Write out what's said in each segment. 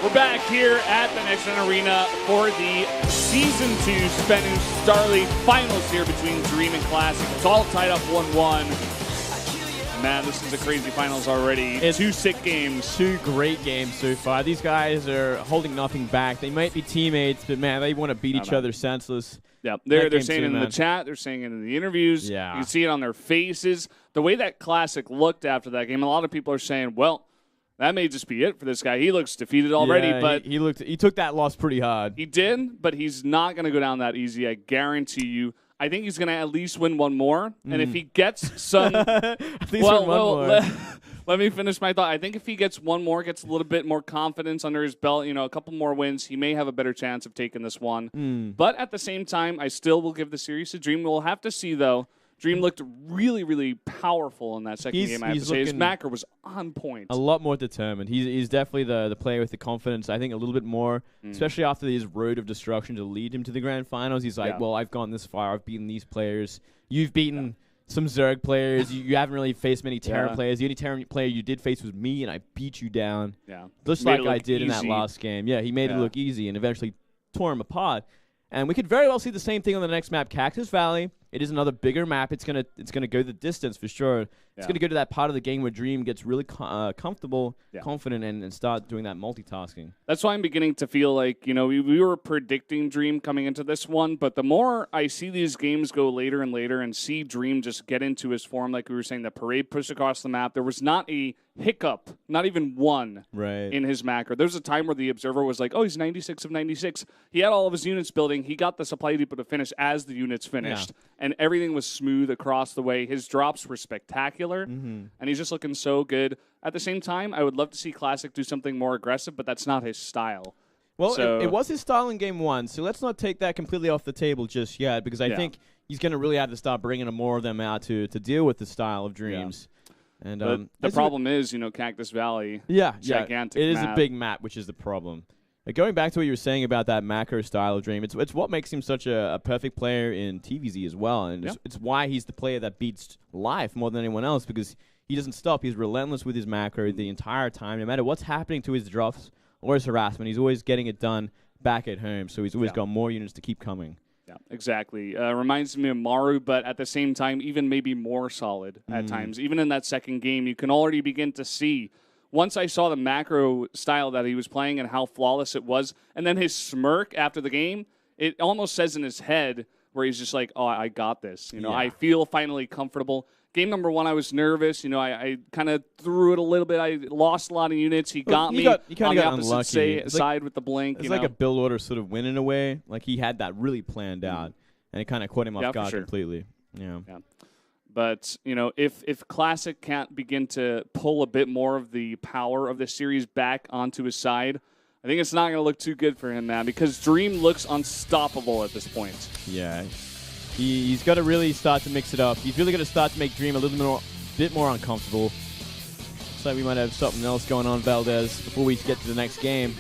We're back here at the Next Gen Arena for the Season 2 SBENU Star League Finals here between Dream and Classic. It's all tied up 1-1. Man, this is a crazy finals already. It's 2 sick games. 2 great games so far. These guys are holding nothing back. They might be teammates, but man, they want to beat each other senseless. Yeah, they're saying it in the chat. They're saying it in the interviews. Yeah. You can see it on their faces. The way that Classic looked after that game, a lot of people are saying, well, that may just be it for this guy. He looks defeated already. Yeah, but he took that loss pretty hard. He did, but he's not going to go down that easy. I guarantee you. I think he's going to at least win one more. And if he gets some... at least win one more. Let me finish my thought. I think if he gets one more, gets a little bit more confidence under his belt, you know, a couple more wins, he may have a better chance of taking this one. But at the same time, I still will give the series to Dream. We'll have to see, though. Dream looked really, really powerful in that second game, I have to say. His macro was on point. A lot more determined. He's definitely the player with the confidence, I think, a little bit more, especially after his road of destruction to lead him to the grand finals. He's like, well, I've gone this far. I've beaten these players. You've beaten some Zerg players. You haven't really faced many Terran players. The only Terran player you did face was me, and I beat you down. Just like I did in that last game. Yeah, he made it look easy and eventually tore him apart. And we could very well see the same thing on the next map, Cactus Valley. It is another bigger map. It's gonna go the distance for sure. It's gonna go to that part of the game where Dream gets really comfortable, confident, and start doing that multitasking. That's why I'm beginning to feel like, you know, we were predicting Dream coming into this one, but the more I see these games go later and later and see Dream just get into his form, like we were saying, the parade push across the map, there was not a hiccup, not even one in his macro. There was a time where the observer was like, oh, he's 96 of 96. He had all of his units building. He got the supply depot to finish as the units finished. And everything was smooth across the way. His drops were spectacular, and he's just looking so good. At the same time, I would love to see Classic do something more aggressive, but that's not his style. Well, it was his style in Game 1, so let's not take that completely off the table just yet, because I think he's going to really have to start bringing more of them out to deal with the style of Dreams. And the problem is, you know, Cactus Valley, gigantic it is map. a big map, which is the problem. Going back to what you were saying about that macro style of Dream, it's what makes him such a perfect player in TVZ as well, and it's why he's the player that beats life more than anyone else, because he doesn't stop. He's relentless with his macro the entire time, no matter what's happening to his drops or his harassment. He's always getting it done back at home, so he's always got more units to keep coming. Yeah, exactly. Reminds me of Maru, but at the same time, even maybe more solid at times. Even in that second game, you can already begin to see. Once I saw the macro style that he was playing and how flawless it was, and then his smirk after the game, it almost says in his head where he's just like, oh, I got this. You know, I feel finally comfortable. Game number 1, I was nervous. You know, I kind of threw it a little bit. I lost a lot of units. He got me you on got the opposite unlucky. side with the blink. It's like a build order sort of win in a way. Like he had that really planned out, and it kind of caught him off guard completely. Yeah. But, you know, if Classic can't begin to pull a bit more of the power of the series back onto his side, I think it's not going to look too good for him, man, because Dream looks unstoppable at this point. Yeah. He's got to really start to mix it up. He's really got to start to make Dream a little bit more uncomfortable. Looks like we might have something else going on, Valdez, before we get to the next game.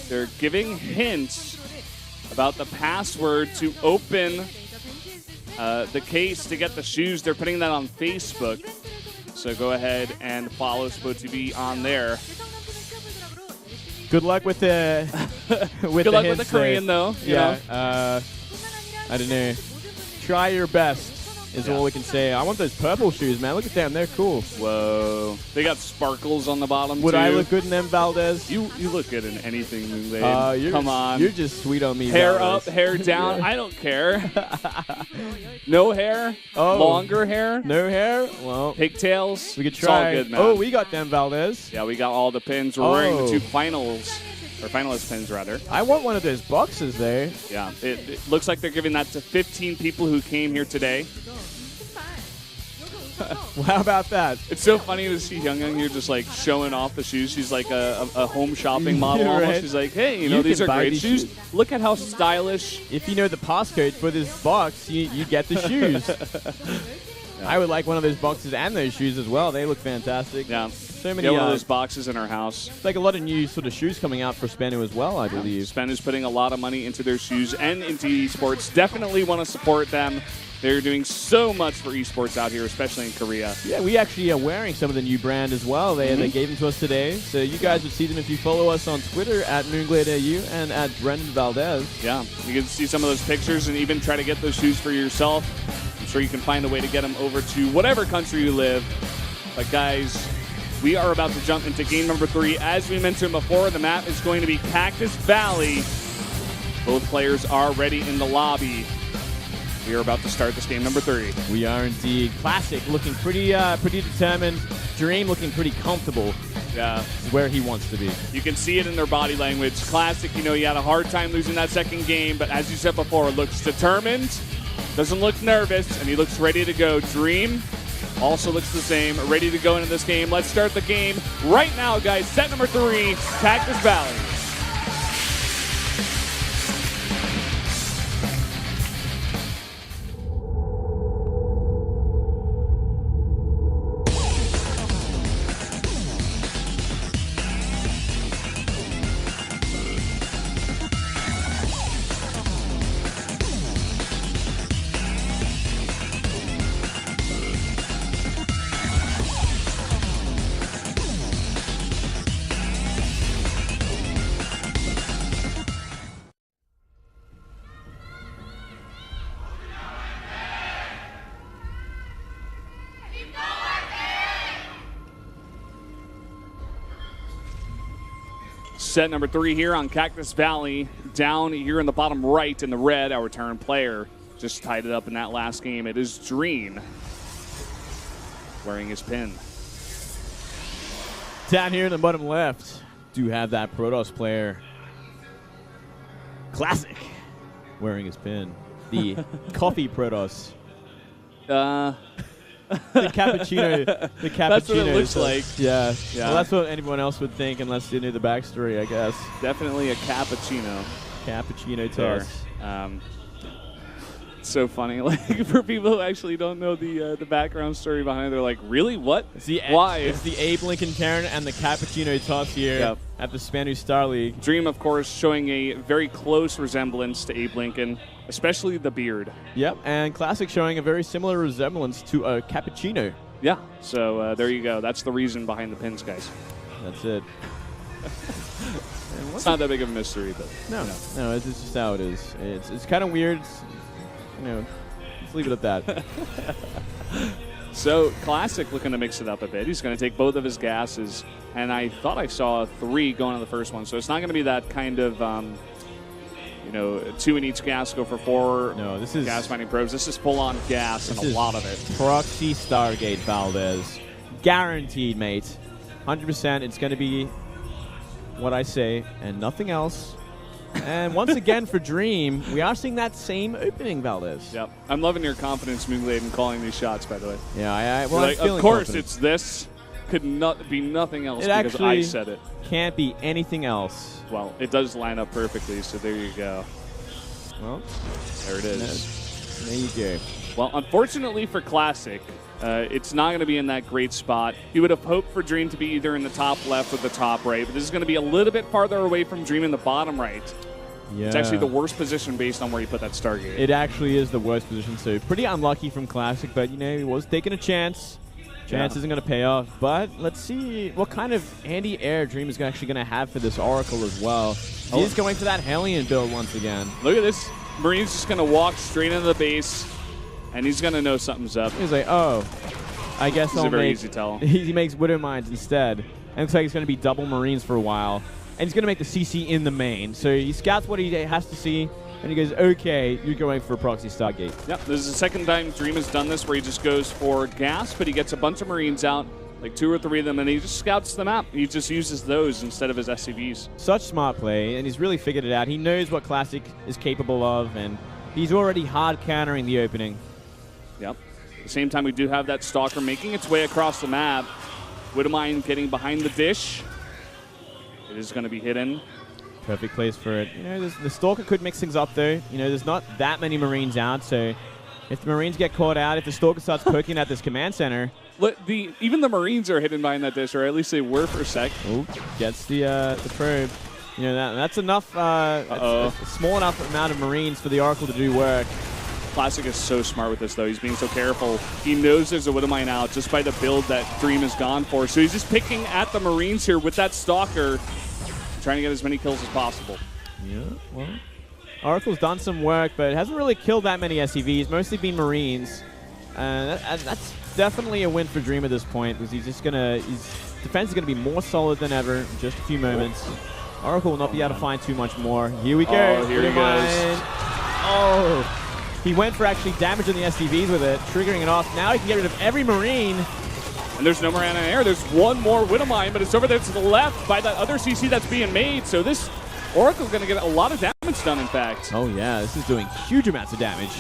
They're giving hints about the password to open the case to get the shoes. They're putting that on Facebook. So go ahead and follow SBENU on there. Good luck with the Good luck with the Korean, though. Yeah. I don't know. Try your best is all we can say. I want those purple shoes, man. Look at them. They're cool. Whoa. They got sparkles on the bottom, Would too. I look good in them, Valdez? You look good in anything, Moonblade. Come on. You're just sweet on me, Hair Valdez. up, hair down. I don't care. No hair? Longer hair? No hair? Well, pigtails? We could try. It's all good, man. Oh, we got them, Valdez. Yeah, we got all the pins. We're wearing the 2 finals. Or finalist pins, rather. I want one of those boxes there. Yeah, it looks like they're giving that to 15 people who came here today. How about that? It's so funny to see Young here just like showing off the shoes. She's like a home shopping model almost. She's like, hey, you know, these are great shoes. Look at how stylish. If you know the passcode for this box, you get the shoes. I would like one of those boxes and those shoes as well. They look fantastic. Yeah. So many one of those boxes in our house. Like a lot of new sort of shoes coming out for SBENU as well, I believe. SBENU's putting a lot of money into their shoes and into esports. Definitely want to support them. They're doing so much for esports out here, especially in Korea. Yeah, we actually are wearing some of the new brand as well. They gave them to us today. So you guys would see them if you follow us on Twitter at MoongladeAU and at Brendan Valdez. Yeah, you can see some of those pictures and even try to get those shoes for yourself. I'm sure you can find a way to get them over to whatever country you live. But guys, we are about to jump into game number 3. As we mentioned before, the map is going to be Cactus Valley. Both players are ready in the lobby. We are about to start this game number 3. We are indeed. Classic looking pretty determined. Dream looking pretty comfortable. Yeah. Where he wants to be. You can see it in their body language. Classic, you know, he had a hard time losing that second game, but as you said before, looks determined, doesn't look nervous, and he looks ready to go. Dream also looks the same, ready to go into this game. Let's start the game right now, guys. Set number 3, Cactus Valley. Set number 3 here on Cactus Valley. Down here in the bottom right in the red, our return player just tied it up in that last game. It is Dream wearing his pin. Down here in the bottom left, do have that Protoss player. Classic wearing his pin. The coffee Protoss. The cappuccino. The cappuccino. That's what it looks like. Yeah. Yeah. Well, that's what anyone else would think unless they knew the backstory, I guess. Definitely a cappuccino. Cappuccino toss. It's so funny. Like for people who actually don't know the background story behind it, they're like, really? What? Why? It's the Abe Lincoln Karen and the cappuccino toss here at the SBENU Star League. Dream, of course, showing a very close resemblance to Abe Lincoln, especially the beard. Yep, and Classic showing a very similar resemblance to a cappuccino. Yeah, so there you go. That's the reason behind the pins, guys. That's it. It's not that big of a mystery, but no, it's just how it is. It's kind of weird. You know, let's leave it at that. So Classic looking to mix it up a bit. He's going to take both of his gases, and I thought I saw 3 going to the first one. So it's not going to be that kind of, 2 in each gas go for 4. No, this is gas mining probes. This is full-on gas and a lot of it. Proxy Stargate Valdez, guaranteed, mate. 100%. It's going to be what I say and nothing else. And once again for Dream, we are seeing that same opening, Valdez. Yep. I'm loving your confidence, Moonglade, in calling these shots, by the way. Yeah, well, I'm feeling of course confident. it's this. Could not be nothing else it because actually I said it. Can't be anything else. Well, it does line up perfectly, so there you go. Well, there it is. There you go. Well, unfortunately for Classic, it's not going to be in that great spot. You would have hoped for Dream to be either in the top left or the top right, but this is going to be a little bit farther away from Dream in the bottom right. Yeah. It's actually the worst position based on where you put that Stargate. It actually is the worst position, so pretty unlucky from Classic, but, he was taking a chance. Chance isn't going to pay off, but let's see what kind of anti-air Dream is actually going to have for this Oracle as well. He's going for that Hellion build once again. Look at this. Marine's just going to walk straight into the base, and he's going to know something's up. He's like, oh, I guess I'll very make... easy tell. He makes Widow Mines instead. And it looks like he's going to be double Marines for a while. And he's going to make the CC in the main. So he scouts what he has to see, and he goes, okay, you're going for a proxy Stargate. Yep, this is the second time Dream has done this where he just goes for gas, but he gets a bunch of Marines out, like 2 or 3 of them, and he just scouts them out. He just uses those instead of his SCVs. Such smart play, and he's really figured it out. He knows what Classic is capable of, and he's already hard countering the opening. Yep. At the same time, we do have that Stalker making its way across the map. Widowmine getting behind the dish. It is going to be hidden. Perfect place for it. The Stalker could mix things up, though. There's not that many Marines out, so If the Marines get caught out, if the Stalker starts poking at this command center. Look, even the Marines are hidden behind that dish, or at least they were for a sec. Oh, gets the probe. You know, that's enough, a small enough amount of Marines for the Oracle to do work. Classic is so smart with this, though. He's being so careful. He knows there's a Widowmine out just by the build that Dream has gone for. So he's just picking at the Marines here with that Stalker, trying to get as many kills as possible. Yeah, well, Oracle's done some work, but it hasn't really killed that many SCVs, mostly been Marines. That's definitely a win for Dream at this point, because his defense is going to be more solid than ever in just a few moments. Oracle will not be able to find too much more. Here we go. Oh, here he goes. Oh, he went for actually damaging the SCVs with it, triggering it off. Now he can get rid of every Marine. And there's no more anti-air. There's one more Widowmine, but it's over there to the left by that other CC that's being made. So this Oracle's going to get a lot of damage done, in fact. Oh, yeah. This is doing huge amounts of damage.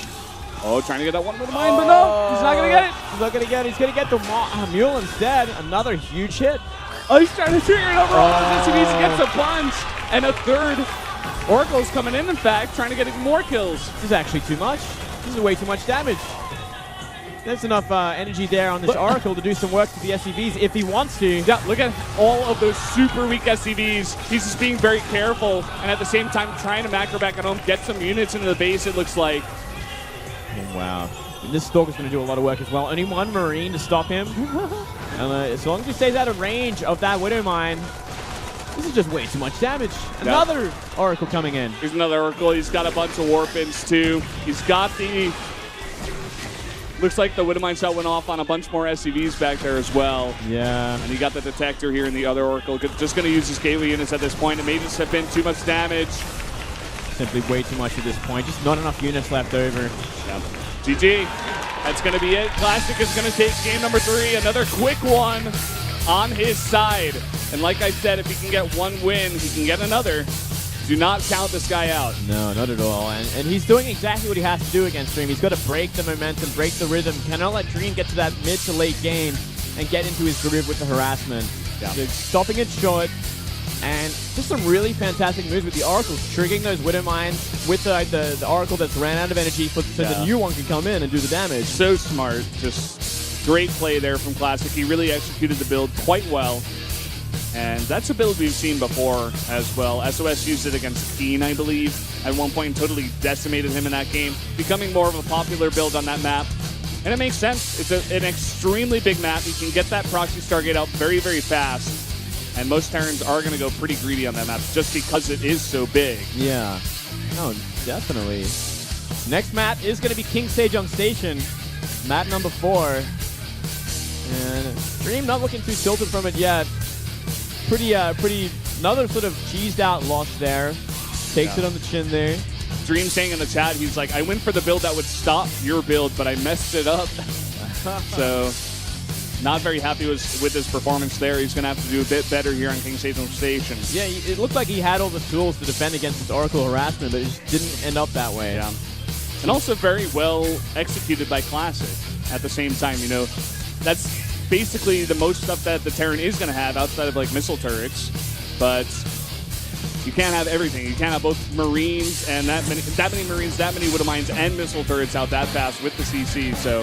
Oh, trying to get that one Widowmine, but no. He's not going to get it. He's not going to get it. He's going to get the Mule instead. Another huge hit. Oh, he's trying to trigger it over all his SCVs. He gets a bunch. And a third. Oracle's coming in fact, trying to get even more kills. This is actually too much. This is way too much damage. There's enough energy there on this Oracle to do some work to the SCVs if he wants to. Yeah, look at all of those super weak SCVs. He's just being very careful and at the same time trying to macro back at home, get some units into the base, it looks like. Oh, wow. And this Stalker's going to do a lot of work as well. Only one Marine to stop him. And as long as he stays out of range of that Widowmine, this is just way too much damage. Another Oracle coming in. Here's another Oracle. He's got a bunch of Warpins too. He's got the... Looks like the Widowmine shot went off on a bunch more SCVs back there as well. Yeah. And he got the detector here in the other Oracle. Just going to use his gateway units at this point. It may just have been too much damage. Simply way too much at this point. Just not enough units left over. Yeah. GG. That's going to be it. Classic is going to take game number 3. Another quick one on his side. And like I said, if he can get one win, he can get another. Do not count this guy out. No, not at all. And he's doing exactly what he has to do against Dream. He's got to break the momentum, break the rhythm. Cannot let Dream get to that mid to late game and get into his groove with the harassment. Yeah. So stopping it short. And just some really fantastic moves with the Oracles, triggering those Widowmines with the Oracle that's ran out of energy so the new one can come in and do the damage. So smart. Just great play there from Classic. He really executed the build quite well. And that's a build we've seen before as well. SOS used it against Keen, I believe, at one point, and totally decimated him in that game, becoming more of a popular build on that map. And it makes sense. It's an extremely big map. You can get that proxy Stargate out very, very fast. And most Terrans are going to go pretty greedy on that map just because it is so big. Yeah. No, definitely. Next map is going to be King Sejong Station. Map number 4. And Dream not looking too tilted from it yet. Pretty, another sort of cheesed out loss there. Takes it on the chin there. Dream saying in the chat, he's like, I went for the build that would stop your build, but I messed it up. So, not very happy with his performance there. He's going to have to do a bit better here on King Sejong Station. Yeah, it looked like he had all the tools to defend against this Oracle harassment, but it just didn't end up that way. Yeah. And also very well executed by Classic at the same time. You know, that's basically the most stuff that the Terran is going to have outside of like missile turrets, but you can't have everything. You can't have both Marines and that many Marines, that many Widowmines, and missile turrets out that fast with the CC. So